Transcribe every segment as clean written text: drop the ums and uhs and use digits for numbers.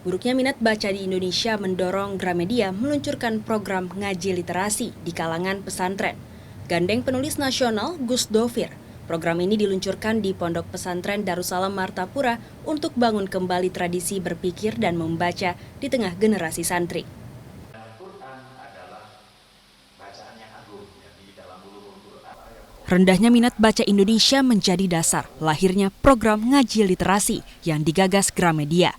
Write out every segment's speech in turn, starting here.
Buruknya minat baca di Indonesia mendorong Gramedia meluncurkan program ngaji literasi di kalangan pesantren. Gandeng penulis nasional Gus Dovir, program ini diluncurkan di Pondok Pesantren Darussalam Martapura untuk bangun kembali tradisi berpikir dan membaca di tengah generasi santri. Rendahnya minat baca Indonesia menjadi dasar lahirnya program ngaji literasi yang digagas Gramedia.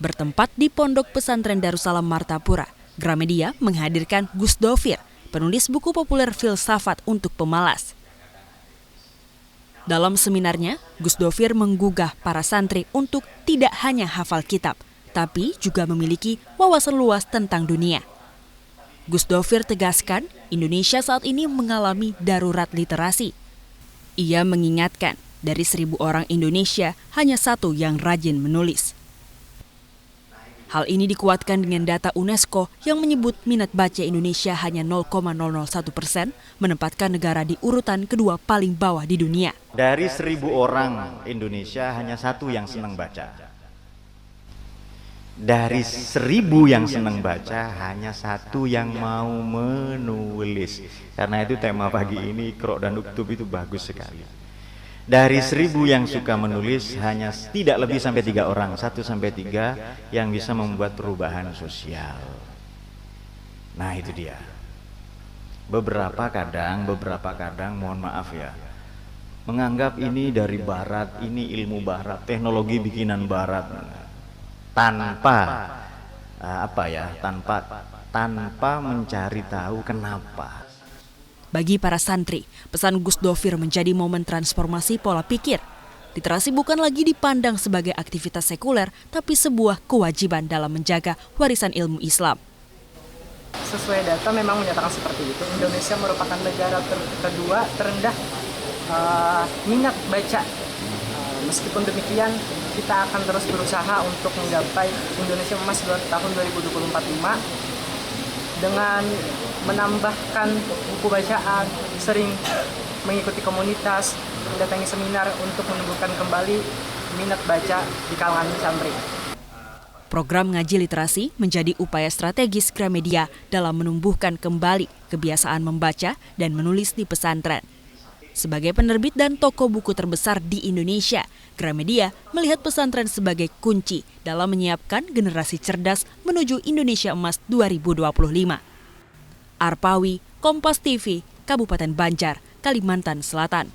Bertempat di Pondok Pesantren Darussalam Martapura, Gramedia menghadirkan Gus Dovir, penulis buku populer filsafat untuk pemalas. Dalam seminarnya, Gus Dovir menggugah para santri untuk tidak hanya hafal kitab, tapi juga memiliki wawasan luas tentang dunia. Gus Dovir tegaskan, Indonesia saat ini mengalami darurat literasi. Ia mengingatkan, dari 1.000 orang Indonesia, hanya 1 yang rajin menulis. Hal ini dikuatkan dengan data UNESCO yang menyebut minat baca Indonesia hanya 0,001%, menempatkan negara di urutan kedua paling bawah di dunia. Dari 1.000 orang Indonesia hanya 1 yang senang baca. Dari 1.000 yang senang baca hanya 1 yang mau menulis. Karena itu tema pagi ini Iqra dan Uktub itu bagus sekali. Dari 1.000 yang suka menulis hanya tidak lebih sampai 3 orang, 1 sampai 3 yang bisa membuat perubahan sosial. Nah itu dia. Beberapa kadang mohon maaf ya, menganggap ini dari barat, ini ilmu barat, teknologi bikinan barat, tanpa mencari tahu kenapa. Bagi para santri, pesan Gus Dovir menjadi momen transformasi pola pikir. Literasi bukan lagi dipandang sebagai aktivitas sekuler, tapi sebuah kewajiban dalam menjaga warisan ilmu Islam. Sesuai data memang menyatakan seperti itu. Indonesia merupakan negara kedua terendah minat baca. Meskipun demikian, kita akan terus berusaha untuk menggapai Indonesia Emas tahun 2024 dengan menambahkan buku bacaan, sering mengikuti komunitas, mendatangi seminar untuk menumbuhkan kembali minat baca di kalangan santri. Program ngaji literasi menjadi upaya strategis Gramedia dalam menumbuhkan kembali kebiasaan membaca dan menulis di pesantren. Sebagai penerbit dan toko buku terbesar di Indonesia, Gramedia melihat pesantren sebagai kunci dalam menyiapkan generasi cerdas menuju Indonesia Emas 2025. Arpawi, Kompas TV, Kabupaten Banjar, Kalimantan Selatan.